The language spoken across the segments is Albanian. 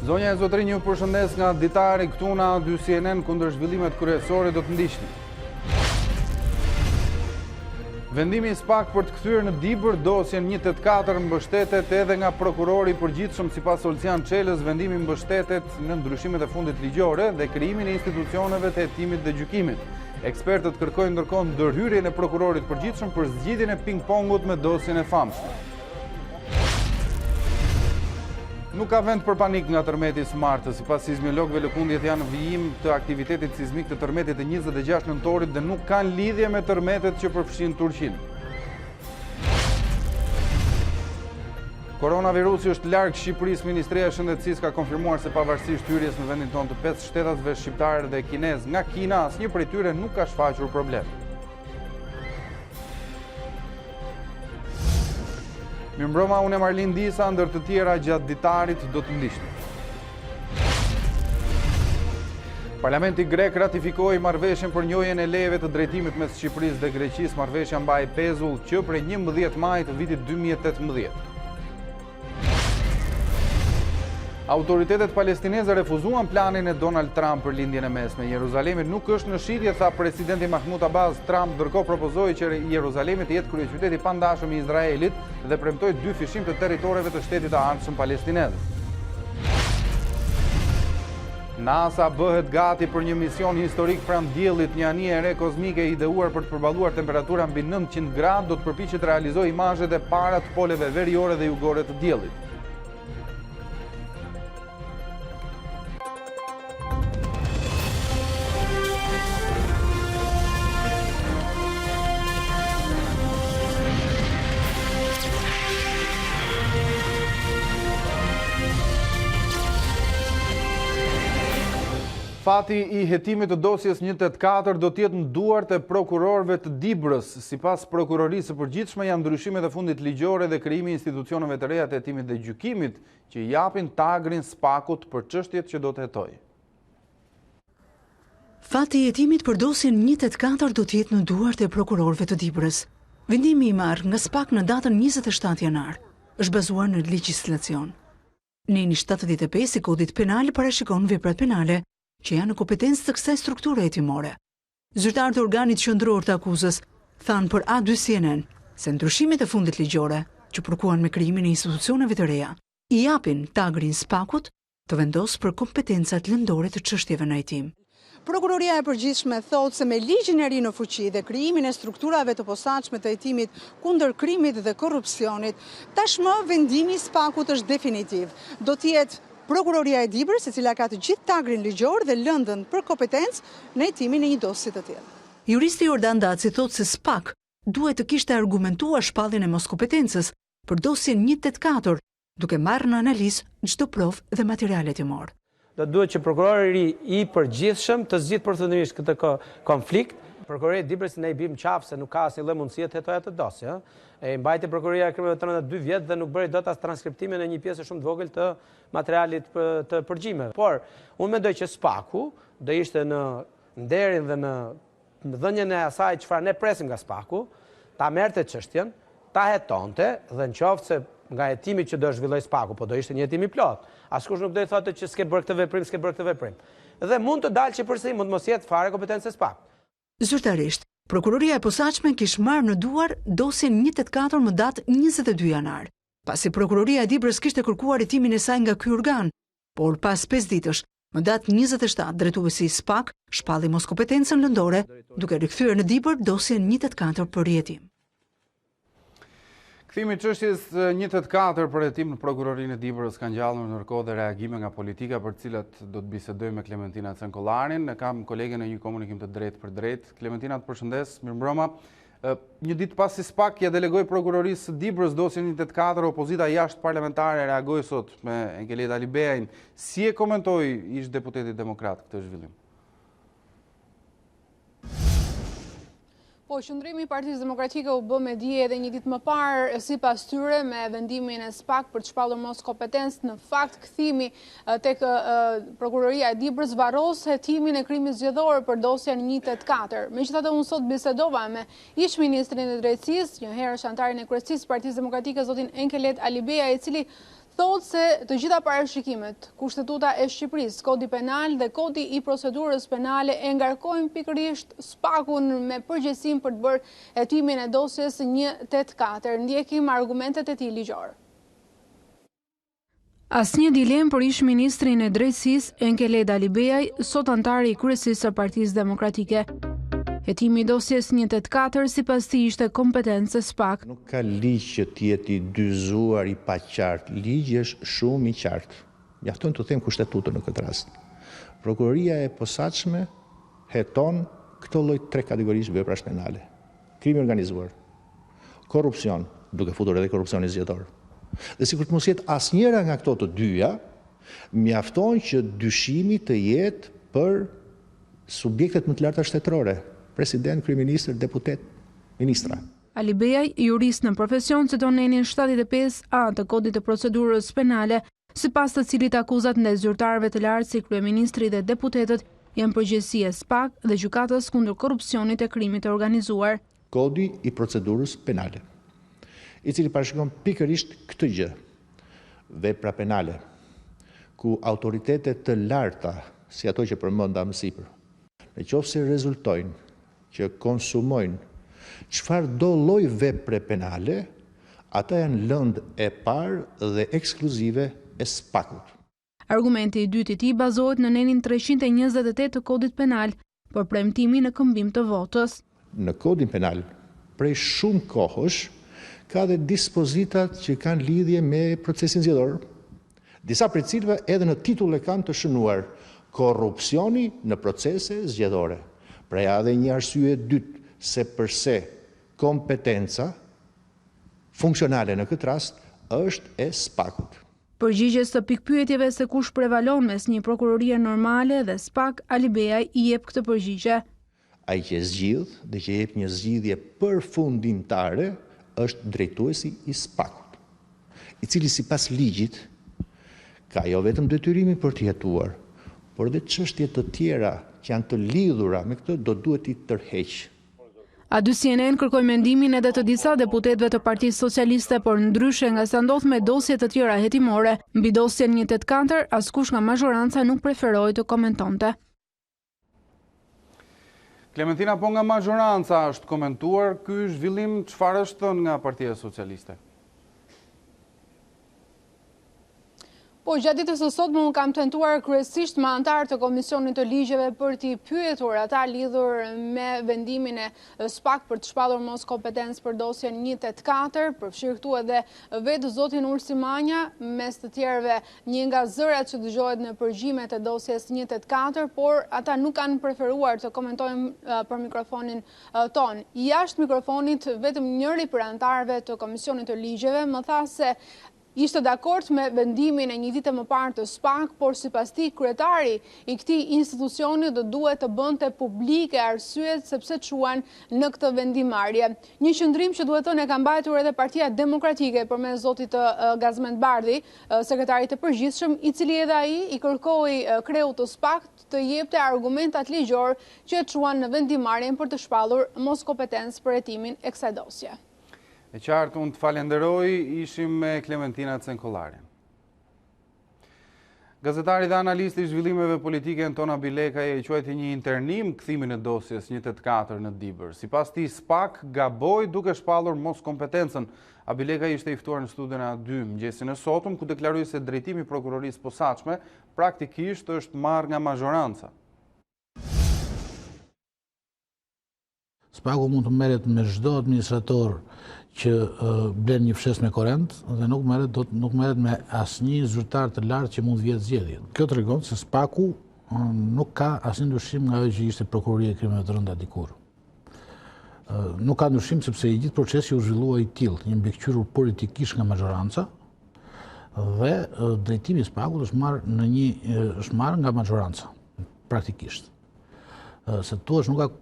Zonja e zotrinj, ju përshëndes nga Ditari, këtu na 2 CNN kundër zhvillimet kryesore do të ndiqni. Vendimi i SPAK për të kthyer në Dibër dosjen 184 mbështetet edhe nga prokurori i përgjithshëm sipas Olcian Çelës. Vendimi mbështetet në ndryshimet e fundit ligjore dhe krijimin e institucioneve të hetimit dhe gjykimit. Ekspertët kërkojnë ndërkohë ndërhyrjen e prokurorit përgjithshëm për zgjidhjen e ping-pongut me dosjen e famshme. Nuk ka vend për panik nga tërmeti Smart. Sipas sismologëve, lëkundjet janë vijim të aktivitetit sismik të tërmetit e 26 nëntorit dhe nuk kanë lidhje me tërmetet që përfshin Turqinë. Koronavirusi është larg Shqipërisë. Ministria e Shëndetësisë ka konfirmuar se pavarësisht hyrjes në vendin tonë të 5 shtetasve shqiptar dhe kinez nga Kina, asnjë prej tyre nuk ka shfaqur problem. Mirëmbrëma, unë jam Arlin Disa, ndër të tjera gjatë ditarit do të ndiqni. Parlamenti grek ratifikoi marrëveshjen për njojën e lejeve të drejtimit mes Shqipërisë dhe Greqisë. Marrëveshja mbaj pezull që prej 11 maj të vitit 2018. Autoritetet palestineze refuzuan planin e Donald Trump për lindjen e mesme. Jeruzalemi nuk është në shitje, tha presidenti Mahmud Abbas. Trump ndërkohë propozoi që Jeruzalemi të jetë kryeqyteti i pandashëm i Izraelit dhe premtoi 2 fishim të territoreve të shtetit të anësëm palestinez. NASA bëhet gati për një mision historik pranë diellit. Një anije e re kozmike e ideuar për të përballuar temperatura mbi 900 gradë do të përpiqet të realizojë imazhet e para të poleve veriore dhe jugore të diellit. Fati i hetimit të dosjes 184 do të jetë në duart e prokurorëve të Dibrës. Sipas prokurorisë së përgjithshme, janë ndryshimet e fundit ligjore dhe krijimi i institucioneve të reja të hetimit dhe gjykimit që i japin tagrin SPAK-ut për çështjet që do të hetojë. Fati i hetimit për dosjen 184 do të jetë në duart e prokurorëve të Dibrës. Vendimi i marrë nga SPAK në datën 27 janar është bazuar në legjislacion. Neni 75 i kodit penal parashikon veprat penale që janë në kompetencë të kësaj strukture hetimore. Zyrtarët e organit qendror të akuzës thanë për A2 CNN se ndryshimet e fundit ligjore që përkuan me krijimin e institucioneve të reja i japin tagrin SPAK-ut të vendosë për kompetencat lëndore të çështjeve në hetim. Prokuroria e përgjithshme thotë se me ligjin e ri në fuqi dhe krijimin e strukturave të posaçme të hetimit kundër krimit dhe korrupsionit, tashmë vendimi i SPAK-ut është definitiv. Do të jetë Prokuroria e Dibrës, e cila ka të gjithë tagrin ligjor dhe lëndën për kompetencë në hetimin e një dosje të tillë. Juristi Jordan Daci thotë se SPAK duhet të kishte argumentuar shpalljen e moskompetencës për dosjen 184, duke marrë në analizë çdo provë dhe material hetimor. Do duhet që prokurori i përgjithshëm të zgjidhë përfundimisht këtë konflikt. Prokuroria e Dibrës ne i bim qafë se nuk ka asnjë lloj mundësie të hetojë atë dosje. E mbajti prokuroria e krimeve të rënda 2 vjet dhe nuk bëri dot as transkriptimin e një pjesë shumë të vogël të materialit të përgjimeve. Por unë mendoj që SPAK-u do ishte në nderin dhe në dhënien e asaj çfarë ne presim nga SPAK-u, ta merrte çështjen, ta hetonte dhe nëse nga hetimi që do zhvilloj SPAK-u, po do ishte një hetim i plot. Askush nuk do i thotë që s'ke bërë këtë veprim, s'ke bërë këtë veprim. Dhe mund të dalë që përsëri mund mos jetë fare kompetencë e SPAK. Zyrtarisht, prokuroria e posaçme kishte marrë në duar dosjen 184 më datë 22 janar. Pasi prokuroria e Dibrës kishte kërkuar hetimin e saj nga ky organ, por pas 5 ditësh, më datë 27, drejtuesi i SPAK shpalli moskompetencën lëndore, duke rikthyer në Dibër dosjen 184 për rihetim. Kthimi i çështjes 184 për hetim në prokurorinë e Dibrës ka ngjallur ndërkohë dhe reagime nga politika për të cilat do të bisedojmë me Klementina Cenkollarin. Ne kam kolegen në një komunikim të drejtë për drejtë. Klementina, të përshëndes, mirëmbrëma. Një ditë pasi SPAK ja delegoi prokurorisë së Dibrës dosjen 184, opozita jashtë parlamentare reagoi sot me Enkelet Alibeajin. Si e komentoi ish deputeti demokrat këtë zhvillim? Po, qëndrimi i Partisë Demokratike u bë me dije edhe një ditë më parë sipas tyre me vendimin e SPAK për të shpallur mos kompetencë. Në fakt, kthimi tek prokuroria e Dibrës varros hetimin e krimit zgjedhor për dosjen 184. Megjithatë, unë sot bisedova me ish ministrin e drejtësisë, një herë është antarin e kryesisë së Partisë Demokratike, zotin Enkelet Alibeja, i cili thotë se të gjitha parashikimet, Kushtetuta e Shqipërisë, Kodi Penal dhe Kodi i Procedurës Penale e ngarkojnë pikërisht SPAK-un me përgjegjësim për të bërë hetimin e dosjes 184. Ndjekim argumentet e tij ligjore. Asnjë dilemë për ish-ministrin e drejtësisë Enkeleda Alibeaj, sot antari i kryesisë së Partisë Demokratike. Hetimi i dosjes 184 sipas tij ishte kompetencë SPAK. Nuk ka ligj që të jetë i dyzuar, i paqartë. Ligji është shumë i qartë. Mjafton të them kushtetutën në këtë rast. Prokuroria e posaçme heton këto lloj tre kategorish veprash penale. Krimi organizuar, korrupsion, duke futur edhe korrupsionin zgjedhor. Dhe sikur të mos jetë asnjëra nga këto të dyja, mjafton që dyshimi të jetë për subjektet më të larta shtetërore. President, kryeministër, deputet, ministra. Alibeaj, jurist në profesion, citon nenin 75A të Kodit të Procedurës Penale, sipas të cilit akuzat ndaj zyrtarëve të lartë si kryeministri dhe deputetët janë përgjegjësi e SPAK dhe gjykatës kundër korrupsionit e krimit të organizuar. Kodi i Procedurës Penale, i cili parashikon pikërisht këtë gjë, vepra penale, ku autoritetet të larta, si ato që përmenda më sipër, nëse rezultojnë që konsumojnë çfarë do lloj vepre penale, ata janë lëndë e parë dhe ekskluzive e SPAK-ut. Argumenti i dytë i tij bazohet në nenin 328 të Kodit Penal për premtimin në këmbim të votës. Në Kodin Penal, prej shumë kohësh, ka dhe dispozitat që kanë lidhje me procesin zgjedhor, disa prej cilëve edhe në titull e kanë të shënuar korrupsioni në procese zgjedhore. Pra edhe një arsye dytë se përse kompetenca funksionale në këtë rast është e SPAK-ut. Përgjigjes të pikpyetjeve se kush prevalon mes një prokurorie normale dhe SPAK, Alibeaj i jep këtë përgjigje. Ai që zgjidh dhe që jep një zgjidhje përfundimtare është drejtuesi i SPAK-ut, i cili sipas ligjit ka jo vetëm detyrimin për të jetuar, por dhe çështje të tjera që janë të lidhura me këtë do duhet i tërheq. A2CNN kërkoi mendimin edhe të disa deputetëve të Partisë Socialiste, por ndryshe nga sa ndodh me dosje të tjera hetimore, mbi dosjen 184 askush nga mazhoranca nuk preferoi të komentonte. Klementina, po nga mazhoranca është komentuar ky zhvillim, çfarë është thënë nga Partia Socialiste? Po, gjatë ditës së sotme unë kam tentuar kryesisht me antarë të Komisionit të Ligjeve për t'i pyetur ata lidhur me vendimin e SPAK për të shpallur mos kompetencë për dosjen 184, përfshirë këtu edhe vetë zotin Ursi Manja, mes të tjerëve një nga zërat që dëgjohet në përgjimet e dosjes 184, por ata nuk kanë preferuar të komentojnë për mikrofonin ton. Jashtë mikrofonit, vetëm njëri për antarëve të Komisionit të Ligjeve më tha se ishte dakord me vendimin e një dite më parë të SPAK, por sipas tij kryetari i këtij institucioni do duhet të bënte publike arsyet sepse çuan në këtë vendimarrje. Një qëndrim që duhet thënë e ka mbajtur edhe Partia Demokratike përmes zotit Gazmend Bardhi, sekretarit të përgjithshëm, i cili edhe ai i kërkoi kreut të SPAK të jepte argumentat ligjor që çuan në vendimarrjen për të shpallur mos kompetencë për hetimin e kësaj dosje. E qartë, unë të falenderoj, ishim me Klementina Cenkollarin. Gazetari dhe analisti i zhvillimeve politike Antona Bilekaj e quajti një internim kthimin e dosjes 184 në Dibër. Sipas tij SPAK gaboi duke shpallur mos kompetencën. Bilekaj ishte i ftuar në studion e A2 mëngjesin e sotëm, ku deklaroi se drejtimi i prokurorisë posaçme praktikisht është marrë nga mazhoranca. SPAK-u mund të merret me çdo administrator që blen një fshes me korrent dhe nuk merret me asnjë zyrtar të lartë që mund të vjetë zgjedhjen. Kjo tregon se SPAK-u nuk ka asnjë ndryshim nga ajo që ishte prokuroria e krimeve të rënda dikur. Nuk ka ndryshim sepse i gjithë procesi u zhvillua i tillë, një mbikëqyrur politikisht nga mazhoranca dhe drejtimi i SPAK-ut është marrë nga mazhoranca praktikisht. Se thuaç nuk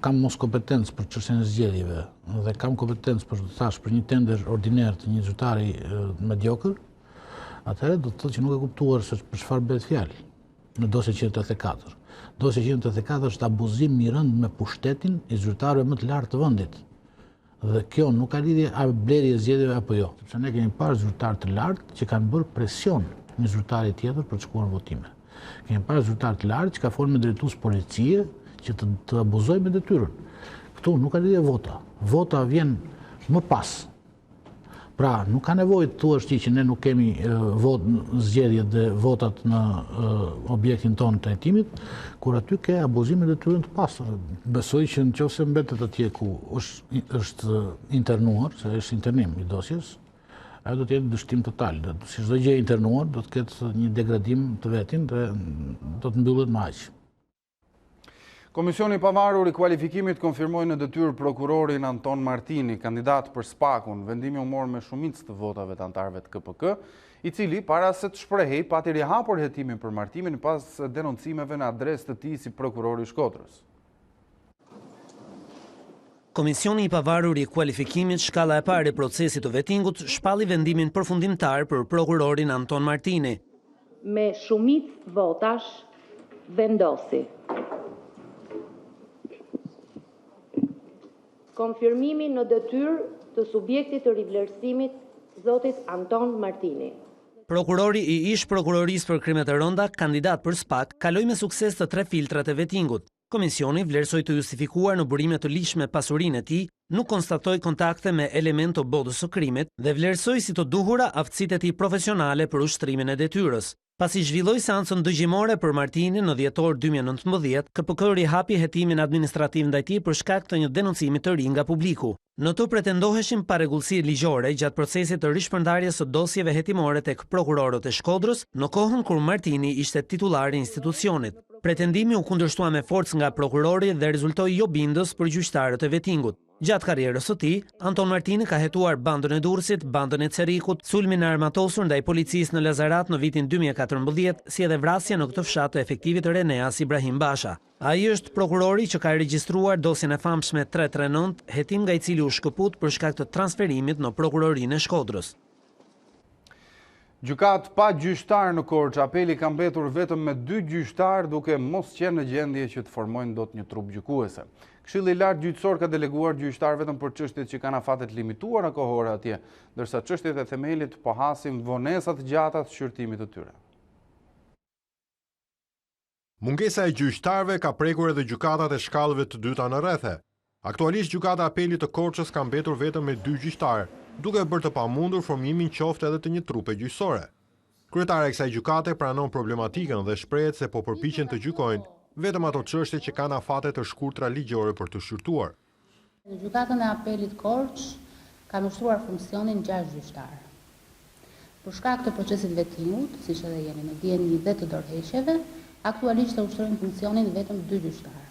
kam mos kompetencë për çështjen e zgjedhjeve dhe kam kompetencë për një tender ordiner të një zyrtari mediokër, atëherë do të thotë që nuk e kuptuar se për çfarë bëhet fjalë në dosjen 184. Dosja 184 është abuzim i rënd me pushtetin i zyrtarëve më të lartë të vendit. Dhe kjo nuk ka lidhje a blerje e zgjedhjeve apo jo. Sepse ne kemi parë zyrtarë të lartë që kanë bërë presion një zyrtari tjetër për të shkuar në votime. Kemi parë zyrtarë të lartë që ka folur me drejtues policie që të abuzojë me detyrën. Këtu nuk ka lidhje vota. Vota vjen më pas. Pra, nuk ka nevojë të thuash ti që ne nuk kemi zgjedhjet dhe votat në objektin tonë të hetimit, kur aty ke abuzim me detyrën të pastër. Besoj që nëse mbetet atje ku është internuar, se është internim i dosjes, ajo do të jetë dështim total. Si çdo gjë e internuar, do të ketë një degradim të vetin dhe do të mbyllet me aq. Komisioni i pavarur i kualifikimit konfirmoi në detyrë prokurorin Anton Martini, kandidat për SPAK-un. Vendimi u mor me shumicë të votave të anëtarëve të KPK, i cili para se të shprehej pati rihapur hetimin për Martinin pas denoncimeve në adresë të tij si prokurori i Shkodrës. Komisioni i pavarur i kualifikimit shkalla e parë e procesit të vettingut shpalli vendimin përfundimtar për prokurorin Anton Martini. Me shumicë votash vendosi konfirmimi në detyrë të subjektit të rivlerësimit zotit Anton Martini. Prokurori i ish prokurorisë për krimet e rënda, kandidat për SPAK, kaloi me sukses të 3 filtrat e vettingut. Komisioni vlerësoi të justifikuar në burime të lishme pasurinë e tij, nuk konstatoi kontakte me element të bodës së krimit dhe vlerësoi si të duhura aftësitë e tij profesionale për ushtrimin e detyrës. Pasi zhvilloi seancën dëgjimore për Martinin në dhjetor 2019, KPK rihapi hetimin administrativ ndaj tij për shkak të një denoncimi të ri nga publiku. Në të pretendoheshin parregullsi ligjore gjatë procesit të rishpërndarjes së dosjeve hetimore tek prokurorët e Shkodrës, në kohën kur Martini ishte titular i institucionit. Pretendimi u kundërshtua me forcë nga prokurori dhe rezultoi jo bindës për gjyqtarët e vettingut. Gjatë karrierës së tij, Anton Martini ka hetuar bandën e Durrësit, bandën e Cerikut, sulmin e armatosur ndaj policisë në Lazarat në vitin 2014, si edhe vrasja në këtë fshat të efektivit Reneas Ibrahim Basha. Ai është prokurori që ka regjistruar dosjen e famshme 339, hetim nga i cili u shkëput për shkak të transferimit në prokurorinë e Shkodrës. Gjykat pa gjyqtar në Korçë, apeli ka mbetur vetëm me 2 gjyqtar duke mos qenë në gjendje që të formojnë dot një trup gjykuese. Këshilli i lartë gjyqësor ka deleguar gjyqtar vetëm për çështjet që kanë afatet limituara kohore atje, ndërsa çështjet e themelit po hasin vonesa të gjata të shqyrtimit të tyre. Mungesa e gjyqtarëve ka prekur edhe gjykatat e shkallëve të dyta në rrethe. Aktualisht gjykata e apelit të Korçës ka mbetur vetëm me 2 gjyqtarë, duke bërë të pamundur formimin qoftë edhe të një trupe gjyqësore. Kryetari e kësaj gjykate pranon problematikën dhe shprehet se po përpiqen të gjykojnë vetëm ato çështje që kanë afate të shkurtra ligjore për të shqyrtuar. Në gjykatën e apelit Korçë kanë ushtruar funksionin 6 gjyqtarë. Për shkak të procesit vettingut, siç edhe jeni në dieni dhe të dorëheqjeve, aktualisht ushtrojnë funksionin vetëm 2 gjyqtarë.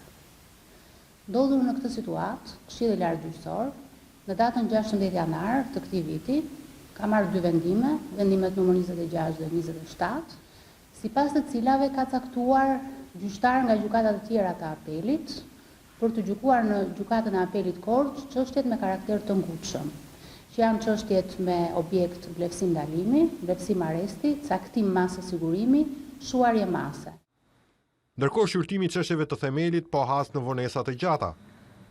Ndodhur në këtë situatë, Këshilli i Lartë Gjyqësor, në datën 16 janar të këtij viti, ka marrë 2 vendime, vendimet numër 26 dhe 27, sipas të cilave ka caktuar gjyqtar nga gjykatat e tjera të apelit për të gjykuar në gjykatën e apelit Korçë çështjet me karakter të ngutshëm, që janë çështjet me objekt vlefsim ndalimi, vlefsim arresti, caktim mase sigurimi, shuarje mase. Ndërkohë shqyrtimi i çështjeve të themelit po has në vonesa të gjata.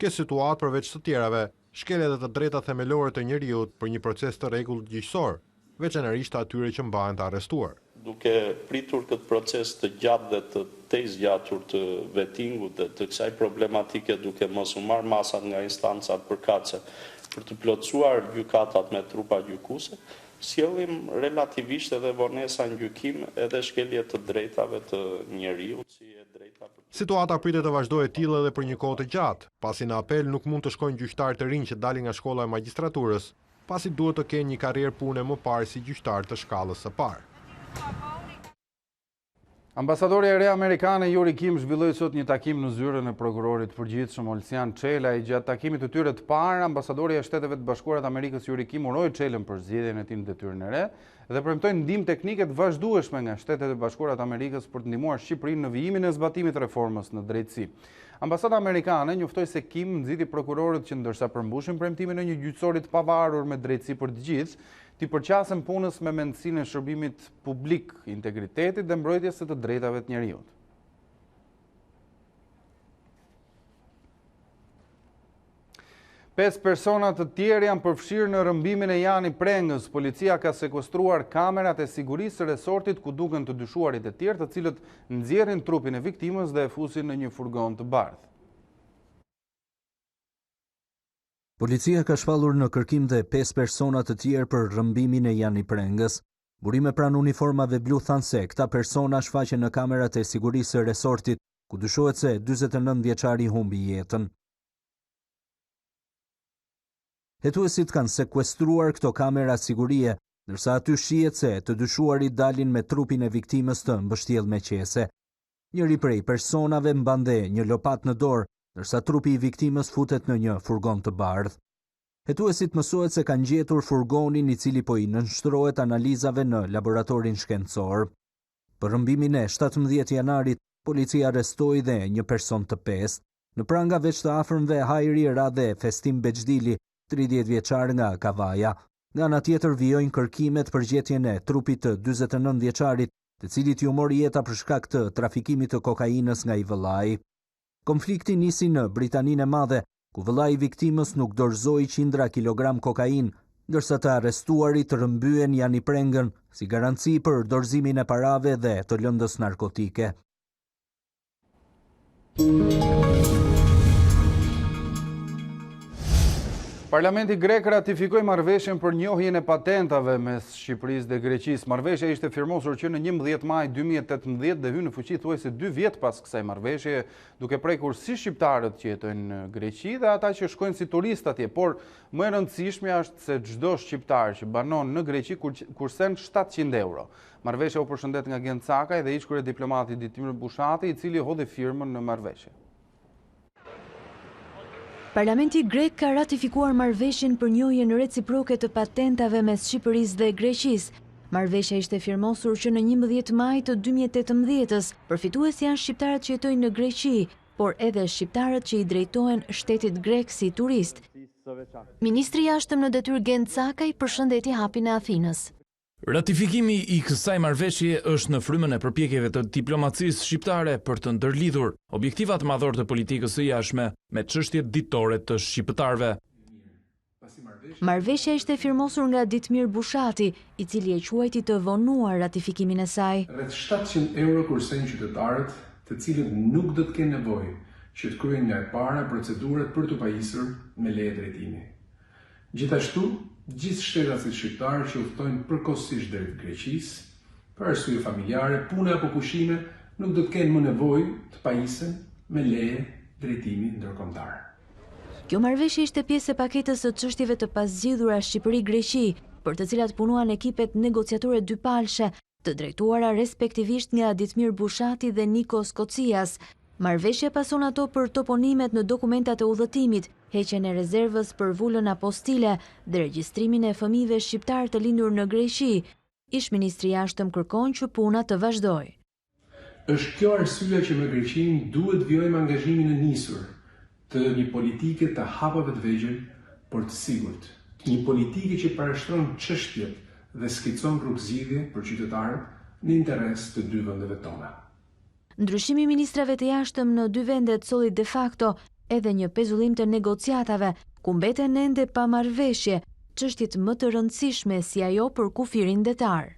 Kjo situatë përveç të tjerave shkel edhe të drejtat themelore të njerëzit për një proces të rregullt gjyqësor, veçanërisht atyre që mbahen të arrestuar. Duke pritur këtë proces të gjatë dhe të tezgjatur të vettingut dhe të kësaj problematike, duke mos u marrë masat nga instancat përkatëse për të plotësuar gjykatat me trupa gjykuese, sjellim relativisht edhe vonesa në gjykim edhe shkelje të drejtave të njerëzit si e drejta. Situata pritet të vazhdojë e tillë edhe për një kohë të gjatë, pasi në apel nuk mund të shkojnë gjyqtarë të rinj që dalin nga shkolla e magjistraturës, pasi duhet të kenë një karrierë pune më parë si gjyqtar të shkallës së parë. Ambasadori e re amerikane Yuri Kim zhvilloi sot një takim në zyrën e prokurorit përgjithshëm Olsian Çelaj. Gjatë takimit të tyre të parë, ambasadori e Shteteve të Bashkuara të Amerikës Yuri Kim uroi Çelën për zgjedhjen e tij në detyrën e re dhe premtoi ndihmë teknike të vazhdueshme nga Shtetet e Bashkuara të Amerikës për të ndihmuar Shqipërinë në vijimin e zbatimit të reformës në drejtësi. Ambasada amerikane njoftoi se Kim nxiti prokurorët që ndërsa përmbushin premtimin e një gjyqësori të pavarur me drejtësi për të gjithë, t'i përqasen punës me mendësinë e shërbimit publik, integritetit dhe mbrojtjes së të drejtave të njerëzit. 5 persona të tjerë janë përfshirë në rrëmbimin e Jani Prengës. Policia ka sekuestruar kamerat e sigurisë së resortit ku duken të dyshuarit e tjerë, të cilët nxjerrin trupin e viktimës dhe e fusin në një furgon të bardhë. Policia ka shpallur në kërkim dhe 5 persona të tjerë për rrëmbimin e Jani Prengës. Burime pranë uniformave blu thanë se këta persona shfaqen në kamerat e sigurisë së resortit, ku dyshohet se 49 vjeçari humbi jetën. Hetuesit kanë sekuestruar këto kamera sigurie, ndërsa aty shihet se të dyshuarit dalin me trupin e viktimës të mbështjellë me qese. Njëri prej personave mban dhe një lopat në dorë, ndërsa trupi i viktimës futet në një furgon të bardhë. Hetuesit mësohet se kanë gjetur furgonin i cili po i nënshtrohet analizave në laboratorin shkencor. Për rrëmbimin e 17 janarit, policia arrestoi dhe një person të pestë. Në pranga veç të afërmve Hajri ra dhe Festim Bexhdili, 30 vjeçar nga Kavaja. Nga ana tjetër vijojnë kërkimet për gjetjen e trupit të 49 vjeçarit, të cilit ju mori jeta për shkak të trafikimit të kokainës nga i vëllai. Konflikti nisi në Britaninë e Madhe, ku vëllai i viktimës nuk dorëzoi qindra kilogram kokainë, ndërsa të arrestuarit rrëmbyen Jani Prengën si garanci për dorëzimin e parave dhe të lëndës narkotike. Parlamenti grek ratifikoi marrëveshjen për njohjen e patentave mes Shqipërisë dhe Greqisë. Marrëveshja ishte firmosur që në 11 maj 2018 dhe hyn në fuqi thuajse 2 vjet pas kësaj marrëveshje, duke prekur si shqiptarët që jetojnë në Greqi dhe ata që shkojnë si turistë atje, por më e rëndësishmja është se çdo shqiptar që banon në Greqi kursen 700 euro. Marrëveshja u përshëndet nga Gent Sakaj dhe ish kryediplomati Ditari Bushati, i cili hodhi firmën në marrëveshje. Parlamenti grek ka ratifikuar marrëveshjen për njohjen reciproke të patentave mes Shqipërisë dhe Greqisë. Marrëveshja ishte firmosur që në 11 maj të 2018-s. Përfitues janë shqiptarët që jetojnë në Greqi, por edhe shqiptarët që i drejtohen shtetit grek si turist. Ministri i jashtëm në detyrë Gent Sakaj përshëndeti hapjen e Athinës. Ratifikimi i kësaj marrëveshje është në frymën e përpjekjeve të diplomacisë shqiptare për të ndërlidhur objektivat madhor të politikës së jashtme me çështjet ditore të shqiptarëve. Marrëveshja ishte firmosur nga Ditmir Bushati, i cili e quajti të vonuar ratifikimin e saj. Rreth 700 euro kursejnë qytetarët, të cilët nuk do të kenë nevojë që të kryejnë nga e para procedurat për të pajisur me leje drejtimi. Gjithashtu, gjithë shtetasit shqiptarë që udhtojnë përkohësisht deri në Greqisë, për arsye familjare, pune apo pushime, nuk do të kenë më nevojë të pajisen me leje drejtimi ndërkombëtar. Kjo marrëveshje ishte pjesë e paketës së çështjeve të pazgjidhura Shqipëri-Greqi, për të cilat punuan ekipet negociatore dypalshe, të drejtuara respektivisht nga Ditmir Bushati dhe Nikos Kocias. Marrëveshja pason ato për toponimet në dokumentat e udhëtimit, heqjen e rezervës për vulën apostile dhe regjistrimin e fëmijëve shqiptar të lindur në Greqi. Ish ministri i jashtëm kërkon që puna të vazhdojë. Është kjo arsyeja që me Greqinë duhet vjojmë angazhimin e nisur të një politike të hapave të vegjël, por të sigurt. Një politike që parashtron çështjet dhe skicon rrugëzidhje për qytetarët në interes të dy vendeve tona. Ndryshimi i ministrave të jashtëm në dy vendet solli de facto edhe një pezullim të negociatave, ku mbeten ende pa marrëveshje, çështjet më të rëndësishme si ajo për kufirin detar.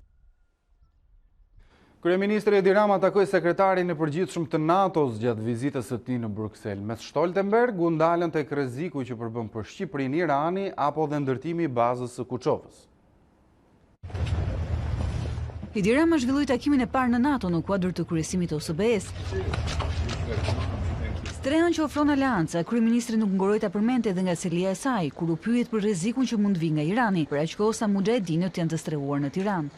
Kryeministri Edi Rama takoi sekretarin e përgjithshëm të NATO-s gjatë vizitës së tij në Bruksel. Mes Stoltenberg u ndalën tek rreziku që përbën për Shqipërinë, Irani apo dhe ndërtimi i bazës së Kuçovës. Edi Rama zhvilloi takimin e parë në NATO në kuadër të kryesimit të OSBE-s. Strehën që ofron aleanca, kryeministri nuk nguroi ta përmendte edhe ngaselia e saj, kur u pyet për rrezikun që mund vi nga Irani, për aq kohë sa mujahedinët janë të strehuar në Tiranë.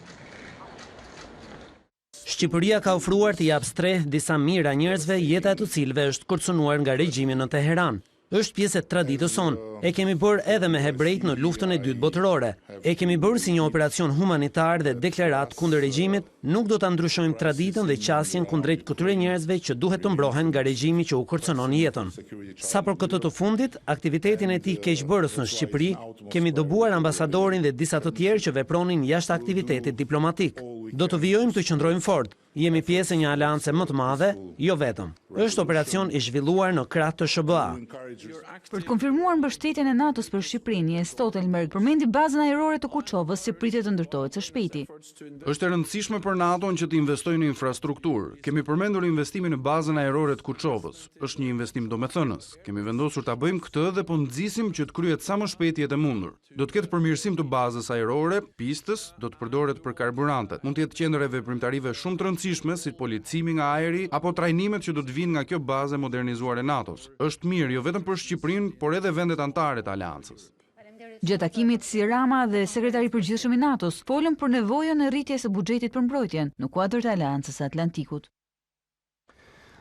Shqipëria ka ofruar të jap streh disa mijëra njerëzve, jeta e të cilëve është kërcënuar nga regjimi në Teheran. Është pjesë e traditës sonë. E kemi bërë edhe me hebrejt në luftën e dytë botërore. E kemi bërë si një operacion humanitar dhe deklarat kundër regjimit, nuk do ta ndryshojmë traditën dhe qasjen kundrejt këtyre njerëzve që duhet të mbrohen nga regjimi që u kërcënon jetën. Sa për këtë të fundit, aktivitetin e tij keqbërës në Shqipëri, kemi dobuar ambasadorin dhe disa të tjerë që vepronin jashtë aktivitetit diplomatik. Do të vijojmë të qëndrojmë fort. Jemi pjesë e një aleance më të madhe, jo vetëm. Është operacion i zhvilluar në krah të SBA. Për të konfirmuar mbështetjen e NATO-s për Shqipërinë, Jens Stoltenberg përmendi bazën ajrore të Kuçovës që pritet të ndërtohet së shpejti. Është e rëndësishme për NATO-n që të investojë në infrastrukturë. Kemi përmendur investimin në bazën ajrore të Kuçovës. Është një investim domethënës. Kemi vendosur ta bëjmë këtë dhe po nxisim që të kryhet sa më shpejt jetë e mundur. Do të ketë përmirësim të bazës ajrore, pistës, do të përdoret për karburantet. Mund të jetë qendër e veprimtarive shumë të rëndësishme si policimi nga ajri apo trajnimet që do të vinë nga kjo bazë e modernizuar e NATO-s. Është mirë jo vetëm për Shqipërinë, por edhe vendet anëtare të aleancës. Gjatë takimit, si Rama dhe sekretari i përgjithshëm i NATO-s folën për nevojën e rritjes së buxhetit për mbrojtjen në kuadër të Aleancës së Atlantikut.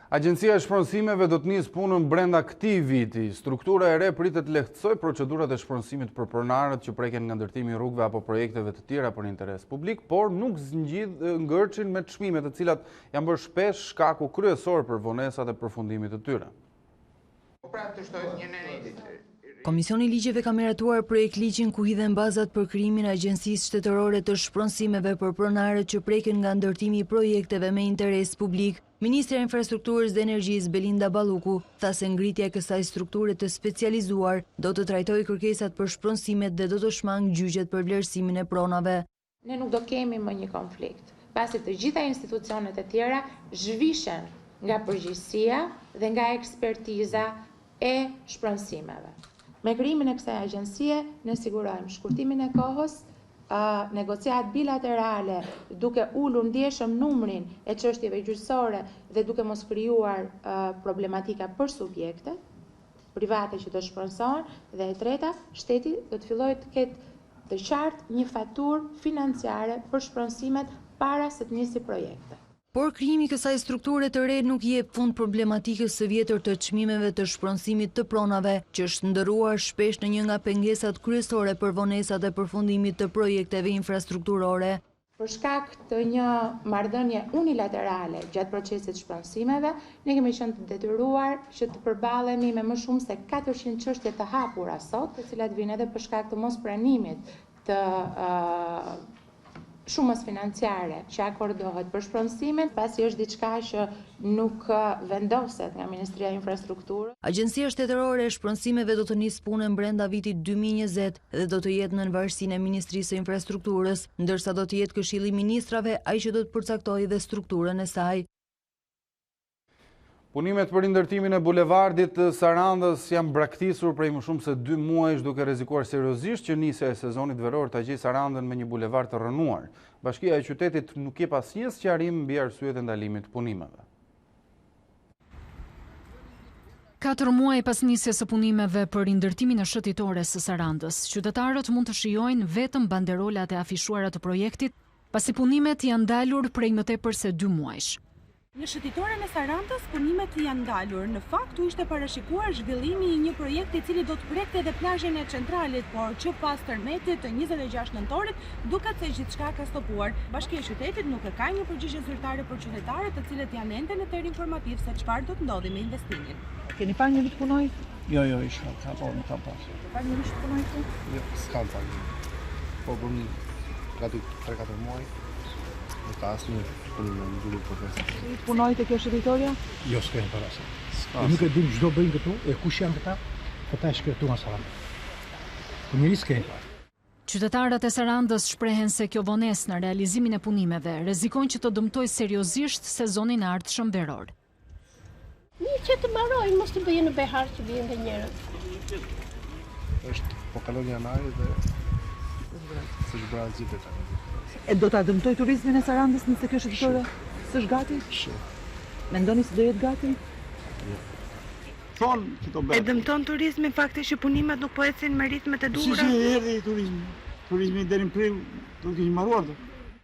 Agjencia e shpronësimeve do të nisë punën brenda këtij viti. Struktura e re pritet të lehtësojë procedurat e shpronësimit për pronarët që preken nga ndërtimi i rrugëve apo projekteve të tjera për interes publik, por nuk zgjidh ngërçin me çmime të cilat janë bërë shpesh shkaku kryesor për vonesat e përfundimit të tyre. Komisioni i ligjeve ka miratuar projekt ligjin ku hidhen bazat për krijimin e Agjencisë Shtetërore të Shpronësimeve për pronarët që preken nga ndërtimi i projekteve me interes publik. Ministra e Infrastrukturës dhe Energjisë Belinda Balluku tha se ngritja e kësaj strukture të specializuar do të trajtojë kërkesat për shpronësimet dhe do të shmangë gjyqjet për vlerësimin e pronave. Ne nuk do kemi më një konflikt, pasi të gjitha institucionet e tjera zhvishen nga përgjegjësia dhe nga ekspertiza e shpronësimeve. Me krijimin e kësaj agjencie ne sigurojmë shkurtimin e kohës, negociat bilaterale duke ulur ndjeshëm numrin e çështjeve gjyqësore dhe duke mos krijuar problematika për subjektet private që do shpronësohen, dhe e treta, shteti do të fillojë të ketë të qartë një faturë financiare për shpronësimet para se të nisi projekte. Por krijimi i kësaj strukture të re nuk jep fund problematikës së vjetër të çmimeve të shpronësimit të pronave, që është ndërruar shpesh në një nga pengesat kryesore për vonesat e përfundimit të projekteve infrastrukturore. Për shkak të një marrëdhënie unilaterale gjatë procesit shpronësimeve, ne kemi qenë të detyruar që të përballemi me më shumë se 400 çështje të hapura sot, të cilat vijnë edhe për shkak të mospranimit të shumës financiare që akordohet për shpronësimin, pasi është diçka që nuk vendoset nga Ministria e Infrastrukturës. Agjencia Shtetërore e Shpronësimeve do të nisë punën brenda vitit 2020 dhe do të jetë në varësinë e Ministrisë së Infrastrukturës, ndërsa do të jetë Këshilli i Ministrave ai që do të përcaktojë dhe strukturën e saj. Punimet për ndërtimin e bulevardit të Sarandës janë braktisur prej më shumë se 2 muajsh, duke rrezikuar seriozisht që nisja e sezonit veror ta gjejë Sarandën me një bulevard të rënuar. Bashkia e qytetit nuk jep asnjë sqarim mbi arsyet e ndalimit të punimeve. 4 muaj pas nisjes së punimeve për ndërtimin e shëtitores së Sarandës, qytetarët mund të shijojnë vetëm banderolat e afishuara të projektit, pasi punimet janë ndalur prej më tepër se 2 muajsh. Në shëtitoren e Sarandës, punimet janë ndalur. Në fakt, u ishte parashikuar zhvillimi i një projekti i cili do të prekte edhe plazhin e centralit, por që pas tërmetit të 26 nëntorit, duket se gjithçka ka stopuar. Bashkia e qytetit nuk e ka një përgjigje zyrtare për qytetarët, të cilët janë ende në terr informativ se çfarë do të ndodhi me investimin. Keni parë njëri të punoj? Jo, isha, nuk kam pas. Parë njëri të punoj këtu? Jo, s'kam parë. Po bëm gati 3-4 muaj. Nuk ka asnjë punim në ndërtim profesional. Punoj te kjo shëtitoria? Jo, s'kem parasë. Nuk e dim çdo bëjnë këtu, e kush janë këta? Këta shkretuan Sarandë. Po njëri s'kem. Qytetarët e Sarandës shprehen se kjo vonesë në realizimin e punimeve rrezikojnë që të dëmtojë seriozisht sezonin e ardhshëm veror. Një që të mbarojnë, mos të bëjnë në behar që vjen nga njerëz. Është po kalon janari dhe s'është bërë asgjë tjetër. E do ta dëmtoj turizmin e Sarandës nëse kjo shëtitore s'është gati? Mendoni se do jetë gati? Thonë që do bëhet. E dëmton turizmin fakti që punimet nuk po ecin me ritmet e duhura? Si erdhi turizmi? Turizmi deri në prill do të kishte mbaruar.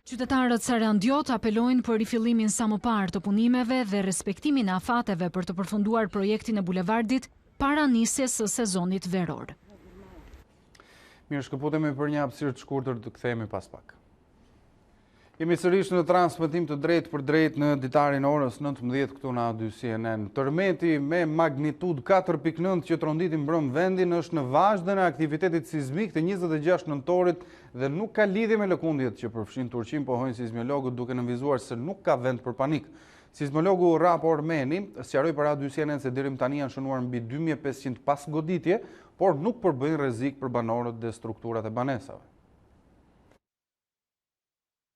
Qytetarët sarandiot apelojnë për rifillimin sa më parë të punimeve dhe respektimin e afateve për të përfunduar projektin e bulevardit para nisjes së sezonit veror. Mirë, shkëputemi për një hapësirë të shkurtër, të kthehemi pas pak. Jemi sërish në transmetim të drejt për drejt në Ditari në orës 19 këtu në A2 CNN. Tërmeti me magnitud 4.9 që tronditi mbrëm vendin është në vazhdën e aktivitetit sismik të 26 nëntorit dhe nuk ka lidhje me lëkundjet që përfshin Turqin, pohojnë sismiologët duke nënvizuar se nuk ka vend për panik. Sismologu Rapo Ormeni sqaroi për Radio CNN se deri më tani janë shënuar mbi 2500 pas goditje, por nuk përbëjnë rrezik për banorët dhe strukturat e banesave.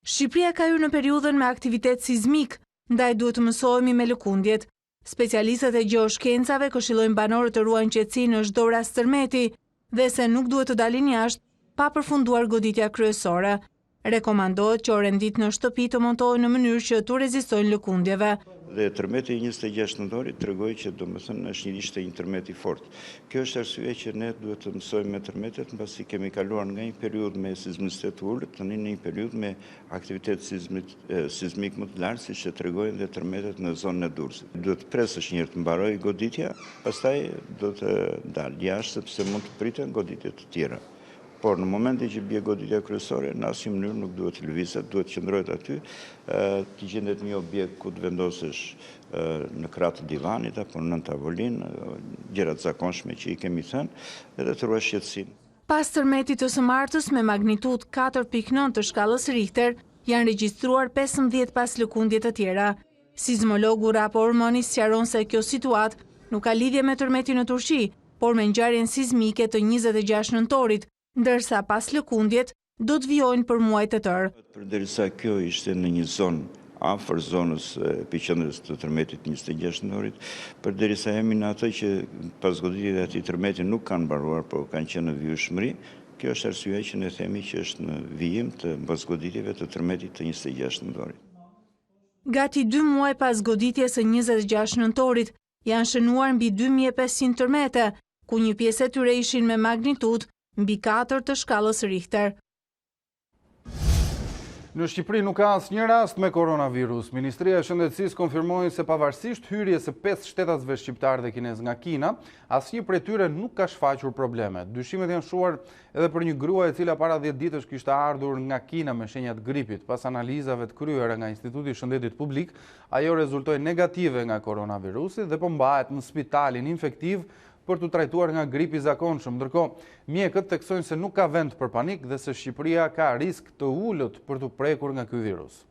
Shqipëria ka hyrë në periudhën me aktivitet sismik, ndaj duhet të mësohemi me lëkundjet. Specialistët e gjeoshkencave këshillojnë banorët të ruajnë qetësinë në çdo rast tërmeti dhe se nuk duhet të dalin jashtë pa përfunduar goditja kryesore. Rekomandohet që orendit në shtëpi të montohen në mënyrë që të rezistojnë lëkundjeve. Dhe tërmeti i 26 nëntorit tregoi që domethënë ishte një tërmet i fortë. Kjo është arsye që ne duhet të mësojmë me tërmetet, mbasi kemi kaluar nga një periudhë me sismicitet të ulët tani në një periudhë me aktivitet sismik më të lartë, siç e tregojnë dhe tërmetet në zonën e Durrësit. Duhet të presësh një herë të mbarojë goditja, pastaj do të dalë jashtë sepse mund të priten goditje të tjera. Por në momentin që bie goditja kryesore, në asnjë mënyrë nuk duhet të lëvizet, duhet të qëndrohet aty, të gjendet një objekt ku të vendosesh në krah të divanit apo në tavolinë, gjërat zakonshme që i kemi thënë, edhe të ruash qetësinë. Pas tërmetit të së martës me magnitudë 4.9 të shkallës Richter, janë regjistruar 15 pas lëkundje të tjera. Sismologu Rapo Ormeni sqaron se kjo situatë nuk ka lidhje me tërmetin në Turqi, por me ngjarjen sismike të 26 nëntorit, ndërsa pas lëkundjet do të vijojnë për muaj të tërë. Përderisa kjo ishte në një zonë afër zonës epiqendrës të tërmetit 26 nëntorit, përderisa jemi në atë që pas goditjeve të atij tërmeti nuk kanë mbaruar, por kanë qenë në vijshmëri, kjo është arsyeja që ne themi që është në vijim të mbasgoditjeve të tërmetit të 26 nëntorit. Gati 2 muaj pas goditjes së 26 nëntorit, janë shënuar mbi 2500 tërmete, ku një pjesë e tyre ishin me magnitudë mbi 4 të shkallës Richter. Në Shqipëri nuk ka asnjë rast me koronavirus. Ministria e Shëndetësisë konfirmoi se pavarësisht hyrjes së 5 shtetasve shqiptar dhe kinez nga Kina, asnjë prej tyre nuk ka shfaqur probleme. Dyshimet janë shuar edhe për një grua e cila para 10 ditësh kishte ardhur nga Kina me shenjat gripit. Pas analizave të kryera nga Instituti i Shëndetit Publik, ajo rezultoi negative nga koronavirusi dhe po mbahet në spitalin infektiv për të trajtuar nga gripi i zakonshëm. Ndërkohë, mjekët theksojnë se nuk ka vend për panik dhe se Shqipëria ka risk të ulët për të prekur nga ky virus.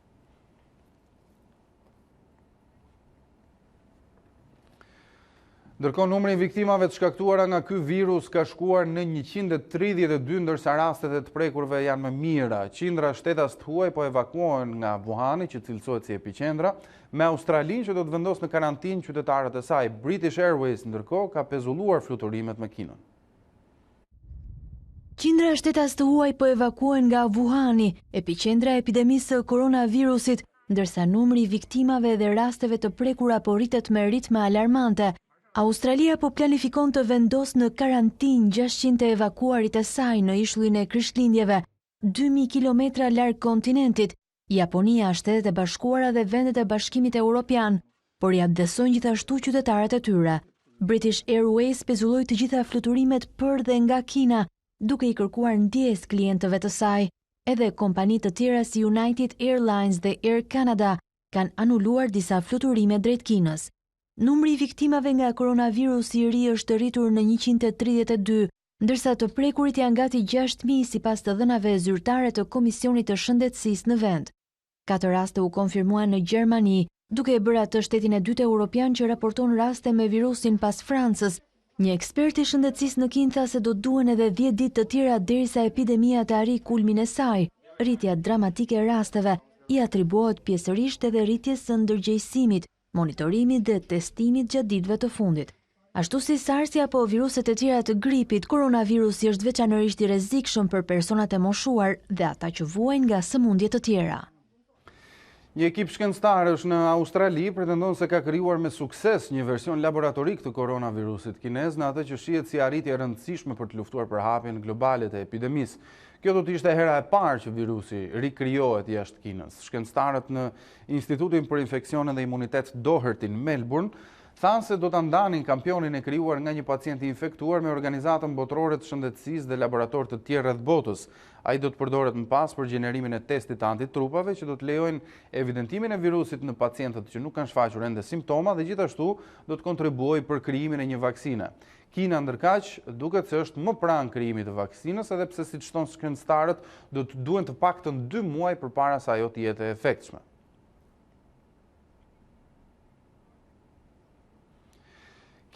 Ndërkohë, numri i viktimave të shkaktuara nga ky virus ka shkuar në 132, ndërsa rastet e të prekurve janë më mira. Qindra shtetas të huaj po evakuohen nga Wuhani, që cilësohet si epiqendra, me Australinë që do të vendosë në karantinë qytetarët e saj. British Airways ndërkohë ka pezulluar fluturimet me Kinën. Qindra shtetas të huaj po evakuohen nga Wuhani, epiqendra e epidemisë së koronavirusit, ndërsa numri i viktimave dhe rasteve të prekura po rritet me ritme alarmante. Australia po planifikon të vendosë në karantinë 600 e evakuarit e saj në ishullin e Krishtlindjeve, 2000 kilometra larg kontinentit. Japonia, Shtetet e Bashkuara dhe vendet e Bashkimit Evropian, por ja besojnë gjithashtu qytetarët e tyre. British Airways pezulloi të gjitha fluturimet për dhe nga Kina, duke i kërkuar ndjesë klientëve të saj. Edhe kompani të tjera si United Airlines dhe Air Canada kanë anuluar disa fluturime drejt Kinës. Numri i viktimave nga koronavirusi i ri është rritur në 132, ndërsa të prekurit janë gati 6.000 sipas të dhënave zyrtare të Komisionit të Shëndetësisë në vend. 4 raste u konfirmuan në Gjermani, duke e bërë atë shtetin e dytë europian që raporton raste me virusin pas Francës. Një ekspert i shëndetësisë në Kinë tha se do duhen edhe 10 ditë të tjera derisa epidemia të arrijë kulmin e saj. Rritja dramatike e rasteve i atribuohet pjesërisht edhe rritjes së ndërgjegjësimit, monitorimit dhe testimit gjatë ditëve të fundit. Ashtu si SARS-i apo viruset e tjera të gripit, koronavirusi është veçanërisht i rrezikshëm për personat e moshuar dhe ata që vuajnë nga sëmundje të tjera. Një ekip shkencëtarësh në Australi pretendon se ka krijuar me sukses një version laboratorik të koronavirusit kinez në atë që shihet si arritje e rëndësishme për të luftuar për hapjen globale të epidemisë. Kjo do të ishte hera e parë që virusi rikrijohet jashtë Kinës. Shkencëtarët në Institutin për Infekcione dhe Imunitet Doherty në Melbourne thanë se do të ndanin kampionin e krijuar nga një pacient i infektuar me organizatën botërore të shëndetësisë dhe laborator të tjerë rreth botës. Ai do të përdoret më pas për gjenerimin e testit të antitrupave që do të lejojnë evidentimin e virusit në pacientët që nuk kanë shfaqur ende simptoma dhe gjithashtu do të kontribuojë për krijimin e një vaksine. Kina ndërkaq duket se është më pranë krijimit të vaksinës, edhe pse siç thonë shkencëtarët do të duhen të paktën 2 muaj përpara se ajo të jetë e efektshme.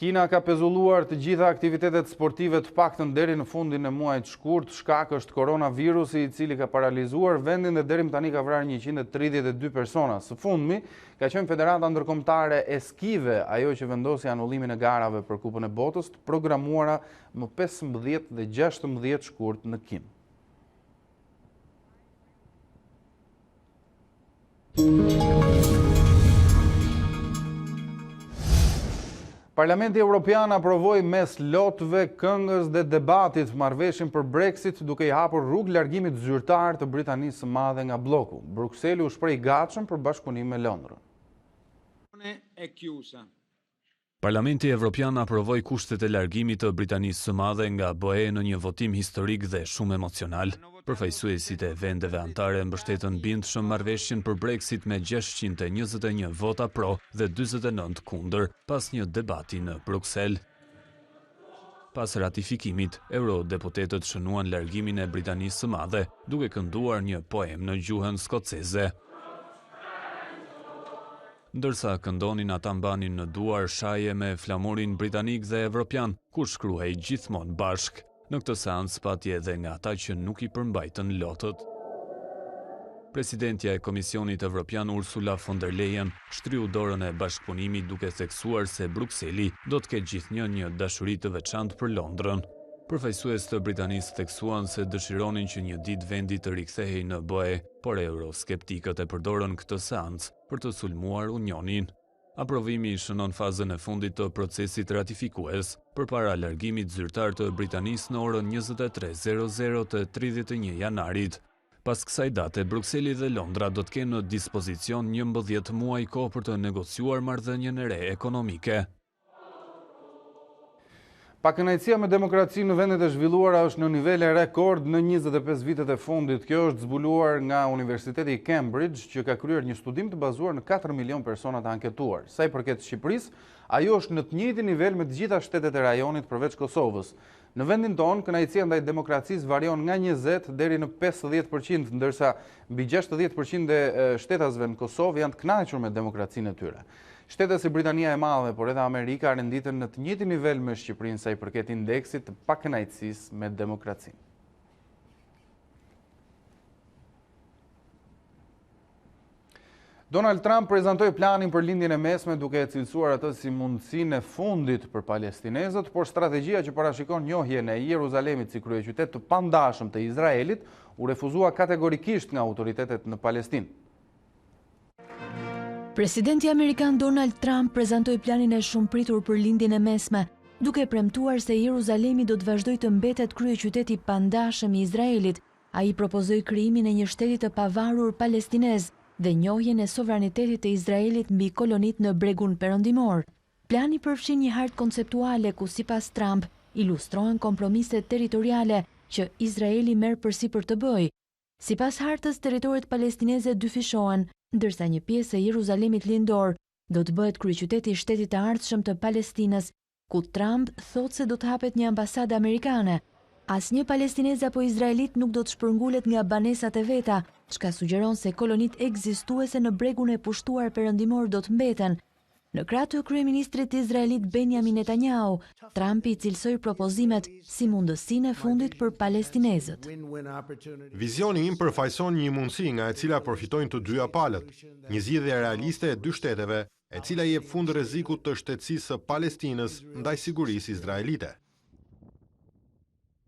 Kina ka pezulluar të gjitha aktivitetet sportive të paktën deri në fundin e muajit shkurt, shkak është koronavirusi i cili ka paralizuar vendin dhe deri më tani ka vrarë 132 persona. Së fundmi ka qenë Federata Ndërkombëtare e Skive, ajo që vendosi anullimin e garave për Kupën e Botës, të programuara më 15 dhe 16 shkurt në Kim. Parlamenti Evropian aprovoi mes lotëve, këngës dhe debatit marrëveshjen për Brexit, duke i hapur rrugë largimit zyrtar të Britanisë së Madhe nga bloku. Brukseli u shpreh i gatshëm për bashkëpunim me Londrën. Parlamenti Evropian aprovoi kushtet e largimit të Britanisë së Madhe nga BE në një votim historik dhe shumë emocional. Përfaqësuesit e vendeve anëtare mbështetën bindshëm marrëveshjen për Brexit me 621 vota pro dhe 49 kundër pas një debati në Bruksel. Pas ratifikimit, eurodeputetët shënuan largimin e Britanisë së Madhe, duke kënduar një poem në gjuhën skoceze. Ndërsa këndonin ata mbanin në duar shaje me flamurin britanik dhe evropian, ku shkruhej gjithmonë bashk. Në këtë seancë pati edhe nga ata që nuk i përmbajtën lotët. Presidentja e Komisionit Evropian Ursula von der Leyen shtryu dorën e bashkëpunimit duke theksuar se Brukseli do të ketë gjithnjë një dashuri të veçantë për Londrën. Përfaqësues të Britanisë theksuan se dëshironin që një ditë vendi të rikthehej në BE, por euroskeptikët e përdorën këtë seancë për të sulmuar unionin. Aprovimi shënon fazën e fundit të procesit ratifikues përpara largimit zyrtar të Britanisë në orën 23:00 të 31 janarit. Pas kësaj date, Brukseli dhe Londra do të kenë në dispozicion 11 muaj kohë për të negociuar marrëdhënien e re ekonomike. Pakënaqësia me demokracinë në vendet e zhvilluara është në nivele rekord në 25 vitet e fundit. Kjo është zbuluar nga Universiteti i Cambridge, që ka kryer një studim të bazuar në 4 milion persona të anketuar. Sa i përket Shqipërisë, ajo është në të njëjtin nivel me të gjitha shtetet e rajonit përveç Kosovës. Në vendin tonë, kënaqësia ndaj demokracisë varion nga 20 deri në 50%, ndërsa mbi 60% e shtetasve në Kosovë janë të kënaqur me demokracinë e tyre. Shtetet si Britania e Madhe, por edhe Amerika renditen në të njëjtin nivel me Shqipërinë sa i përket indeksit të pakënaqësisë me demokracinë. Donald Trump prezantoi planin për lindjen e mesme duke e cilësuar atë si mundësinë e fundit për palestinezët, por strategjia që parashikon njohjen e Jeruzalemit si kryeqytet të pandashëm të Izraelit u refuzua kategorikisht nga autoritetet në Palestinë. Presidenti Amerikan Donald Trump prezantoi planin e shumëpritur për lindjen e mesme, duke premtuar se Jeruzalemi do të vazhdojë të mbetet kryeqyteti pandashëm i Izraelit. Ai propozoi krijimin e një shteti të pavarur palestinez dhe njohjen e sovranitetit të Izraelit mbi kolonitë në bregun perëndimor. Plani përfshin një hartë konceptuale ku sipas Trump ilustrohen kompromiset territoriale që Izraeli merr përsipër të bëjë. Sipas hartës, territoret palestineze dyfishohen, ndërsa një pjesë e Jeruzalemit lindor do të bëhet kryeqyteti i shtetit të ardhshëm të Palestinës, ku Trump thotë se do të hapet një ambasadë amerikane. Asnjë palestinez apo izraelit nuk do të shpërngulet nga banesat e veta, çka sugjeron se kolonitë ekzistuese në bregun e pushtuar perëndimor do të mbeten. Në krah të kryeministrit izraelit Benjamin Netanyahu, Trump i cilësoi propozimet si mundësinë e fundit për palestinezët. Vizioni im përfaqëson një mundësi nga e cila përfitojnë të dyja palët, një zgjidhje realiste e dy shteteve, e cila jep fund rrezikut të shtetësisë së Palestinës ndaj sigurisë izraelite.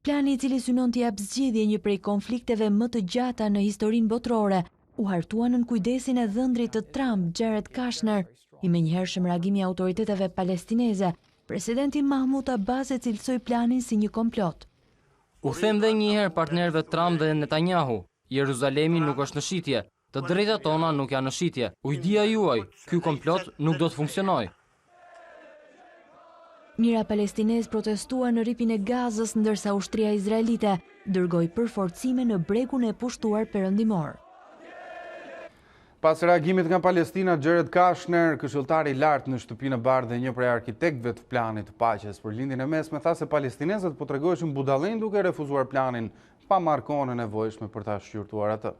Plani i cili synon të jap zgjidhje një prej konflikteve më të gjata në historinë botërore, u hartua nën kujdesin e dhëndrit të Trump, Jared Kushner, i menjëhershëm reagimi i autoriteteve palestineze. Presidenti Mahmud Abbas e cilësoi planin si një komplot. U them dhe një herë partnerëve Trump dhe Netanyahu, Jeruzalemi nuk është në shitje, të drejtat tona nuk janë në shitje. Ujdia juaj, ky komplot nuk do të funksionojë. Mira palestinez protestuan në ripin e Gazës, ndërsa ushtria izraelite dërgoi përforcime në bregun e pushtuar perëndimor. Pas reagimit nga Palestina, Jared Kushner, këshilltari i lartë në Shtëpinë e Bardhë dhe një prej arkitektëve të planit të paqes për lindjen e mesme, tha se palestinezët po tregoheshin budallënj duke refuzuar planin pa marrë kohën e nevojshme për ta shqyrtuar atë.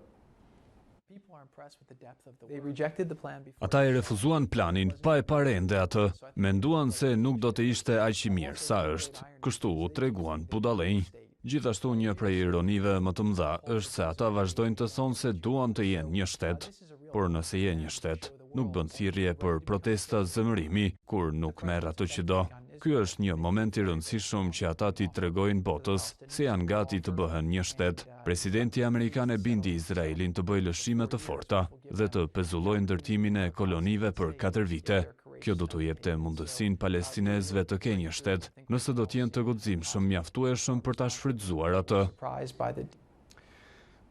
Ata e refuzuan planin pa e parende atë, menduan se nuk do të ishte aq i mirë sa është, kështu u treguan budallënj. Gjithashtu një prej ironive më të mëdha është se ata vazhdojnë të thonë se duan të jenë një shtet, por nëse je një shtet, nuk bën thirrje për protesta zemërimi kur nuk merr ato që do. Ky është një moment i rëndësishëm që ata t'i tregojnë botës se janë gati të bëhen një shtet. Presidenti amerikan e bindi Izraelin të bëjë lëshime të forta dhe të pezullojë ndërtimin e kolonive për 4 vite. Kjo do t'u jepte mundësinë palestinezëve të kenë një shtet, nëse do t'jenë të guximshëm mjaftueshëm për ta shfrytzuar atë.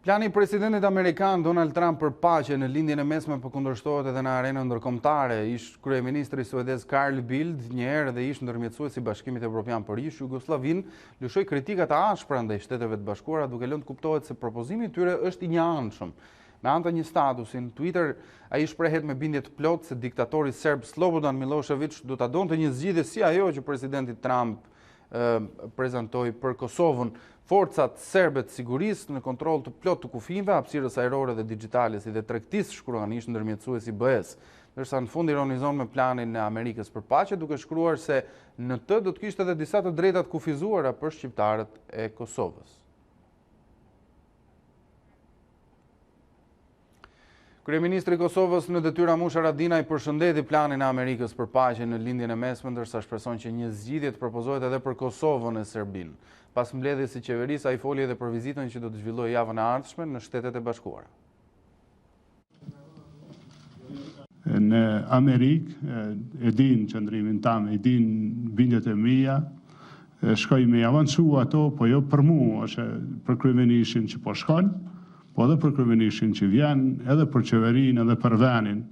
Plani i presidentit amerikan Donald Trump për paqe në lindjen e mesme përkundërshtohet edhe në arenën ndërkombëtare. Ish kryeministri suedez Carl Bildt, një herë dhe ish ndërmjetësuesi i Bashkimit Evropian për ish Jugosllavin, lëshoi kritika të ashpra ndaj Shteteve të Bashkuara, duke lënë të kuptohet se propozimi i tyre është i njëanshëm. Me anë të një statusi në Twitter, ai shprehet me bindje të plotë se diktatori serb Slobodan Milošević do ta donte një zgjidhje si ajo që presidenti Trump prezantoi për Kosovën. Forcat serbe të sigurisë në kontroll të plotë të kufive, hapësirës ajrore dhe digjitale si dhe tregtisë, shkruan ish ndërmjetësuesi BE-s, ndërsa në fund ironizon me planin e Amerikës për paqe, duke shkruar se në të do të kishte edhe disa të drejta të kufizuara për shqiptarët e Kosovës. Kryeministri i Kosovës në detyra Musha Radinaj përshëndeti planin e Amerikës për paqe në lindjen e mesme, ndërsa shpreson që një zgjidhje të propozohet edhe për Kosovën e Serbinë. Pas mbledhjes së qeverisë, ai foli edhe për vizitën që do të zhvillojë javën e ardhshme në Shtetet e Bashkuara. Në Amerikë e din qëndrimin tam, e din bindjet e mia, shkoj me avancu ato, po jo për mua, është për kryeministin që po shkon, po edhe për kryeministin që vjen, edhe për qeverinë, edhe për vendin.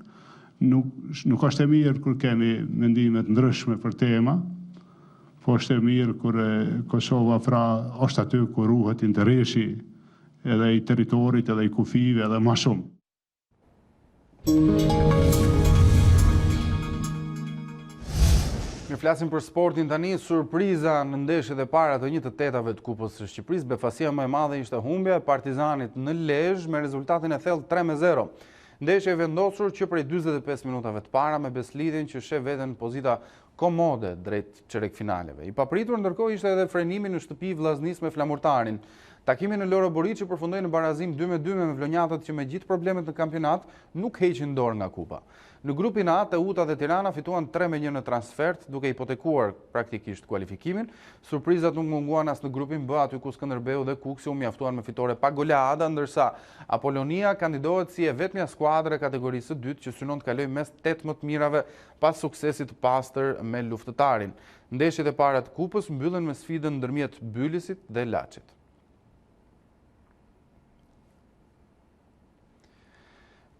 Nuk është e mirë kur kemi mendime të ndryshme për tema, po është e mirë kur Kosova është aty kur ruhet interesi edhe i territorit, edhe i kufive, edhe më shumë. Ne flasim për sportin tani, surpriza në ndeshjet e para të 1/8 të Kupës së Shqipërisë. Befasia më e madhe ishte humbja e Partizanit në Lezhë me rezultatin e thellë 3-0. Ndeshje e vendosur që prej 45 minutave të para me Beslidhin që sheh veten në pozita komode drejt çerekfinaleve. I papritur ndërkohë ishte edhe frenimi në shtëpi vllaznisë me Flamurtarin. Takimi në Loro Boriçi përfundoi në barazim 2-2 me vlonjatët që me gjithë problemet në kampionat nuk heqin dorë nga kupa. Në grupin A, Teuta dhe Tirana fituan 3-1 në transfert, duke hipotekuar praktikisht kualifikimin. Surprizat nuk munguan as në grupin B, aty ku Skënderbeu dhe Kuksi u mjaftuan me fitore pa goleada, ndërsa Apolonia kandidohet si e vetmja skuadër e kategorisë së dytë që synon të kalojë mes 8 më të mirave pas suksesit të pastër me Luftëtarin. Ndeshjet e para të Kupës mbyllen me sfidën ndërmjet Bylisit dhe Laçit.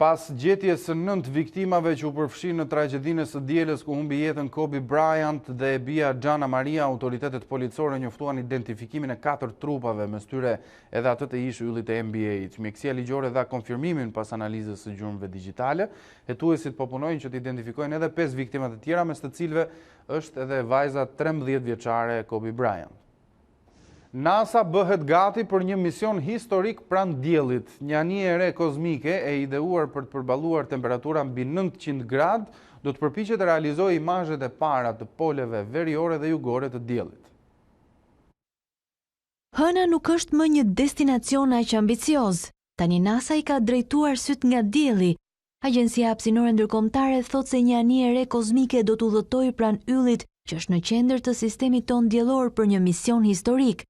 Pas gjetjes së 9 viktimave që u përfshin në tragjedinë së dielës ku humbi jetën Kobe Bryant dhe e bia Gianna Maria, autoritetet policore njoftuan identifikimin e 4 trupave, mes tyre edhe atë të ish yllit e NBA-t. Mjekësia ligjore dha konfirmimin pas analizës së gjurmëve digjitale. Hetuesit po punojnë që të identifikojnë edhe 5 viktima të tjera, mes të cilëve është edhe vajza 13 vjeçare e Kobe Bryant. NASA bëhet gati për një mision historik pranë diellit. Një anije e re kozmike e ideuar për të përballuar temperatura mbi 900 gradë do të përpiqet të realizojë imazhet e para të poleve veriore dhe jugore të diellit. Hëna nuk është më një destinacion aq ambicioz. Tani NASA i ka drejtuar syt nga dielli. Agjencia Hapësinore Ndërkombëtare thotë se një anije e re kozmike do të udhëtojë pranë yllit, që është në qendër të sistemit tonë diellor për një mision historik.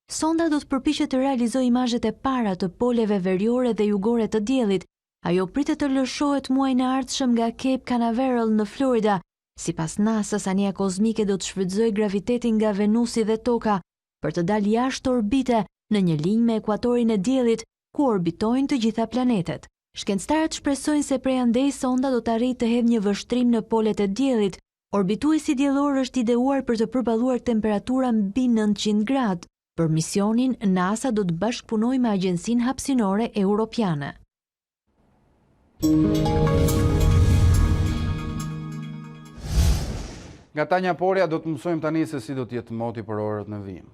Sonda do të përpiqet të realizojë imazhet e para të poleve veriore dhe jugore të diellit. Ajo pritet të lëshohet muajin e ardhshëm nga Cape Canaveral në Florida. Sipas NASA-s, anija kozmike do të shfrytëzojë gravitetin nga Venusi dhe Toka për të dalë jashtë orbite në një linjë me ekuatorin e diellit, ku orbitojnë të gjitha planetet. Shkencëtarët shpresojnë se prej andej sonda do të arrijë të hedhë një vështrim në polet e diellit. Orbituesi diellor është ideuar për të përballuar temperatura mbi 900 gradë. Për misionin, NASA do të bashkëpunojë me Agjencinë Hapësinore Europiane. Nga Tanja Porja do të mësojmë tani se si do të jetë moti për orët në vijim.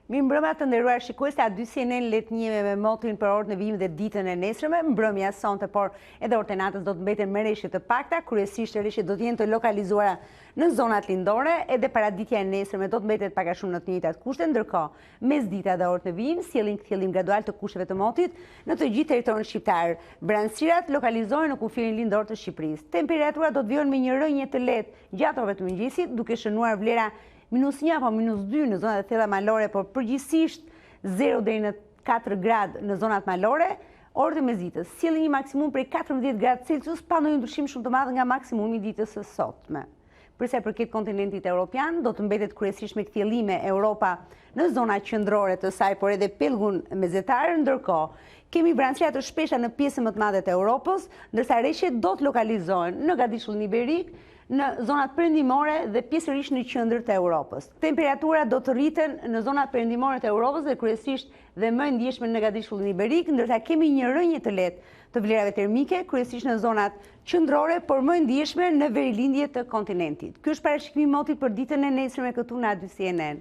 Mirëmbrëma të nderuar shikues, A2 CNN let njëme me motin për orë në vijim dhe ditën e nesërme, mbrëmja sonte, por edhe orë të natës do të mbeten me reshje të pakta, kryesisht reshjet do të jenë të lokalizuara në zonat lindore, edhe paraditja e nesërme do të mbetet pak a shumë në të njëjtat kushte, ndërkohë mesdita dhe orët në vijim sjellin kthjellim gradual të kushteve të motit në të gjithë territorin shqiptar. Vranësirat lokalizohen në kufirin lindor të Shqipërisë. Temperaturat do të vijojnë me një rënje të lehtë gjatë orëve të mëngjesit, duke shënuar vlera -1 apo -2 në zonat e thella malore, por përgjithsisht 0 deri në 4 gradë në zonat malore. Orët e mesditës sjellin një maksimum prej 14 gradë Celsius pa ndonjë ndryshim shumë të madh nga maksimumi i ditës së sotme. Për sa i përket kontinentit evropian, do të mbetet kryesisht me kthjellime Europa në zona qendrore të saj, por edhe pellgun mesatar, ndërkohë kemi vranësira të shpesha në pjesën më të madhe të Europës, ndërsa reshjet do të lokalizohen në Gadishullin Iberik, në zonat perëndimore dhe pjesërisht në qendër të Europës. Temperaturat do të rriten në zonat perëndimore të Europës dhe kryesisht dhe më ndjeshme në Gadishullin Iberik, ndërsa kemi një rënje të lehtë të vlerave termike, kryesisht në zonat qendrore, por më ndjeshme në verilindje të kontinentit. Ky është parashikimi i motit për ditën e nesërme këtu në A2 CNN.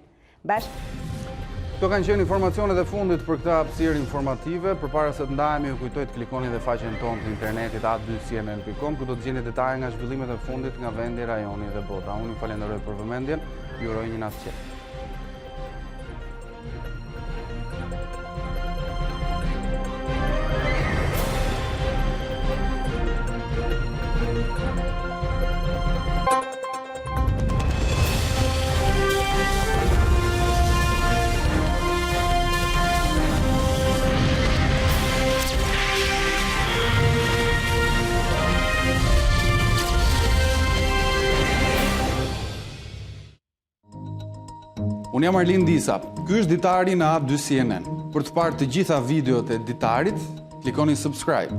Këto kanë qenë informacionet e fundit për këtë hapësirë informative. Përpara se të ndahemi, ju kujtoj të klikoni dhe faqen tonë të internetit a2cnn.com, ku do të gjeni detaje nga zhvillimet e fundit nga vendi, rajoni dhe bota. Unë ju falenderoj për vëmendjen, ju uroj një natë qetë. Unë jam Arlin Disa, ky është Ditari në A2 CNN. Për të parë të gjitha videot e Ditarit, klikoni subscribe.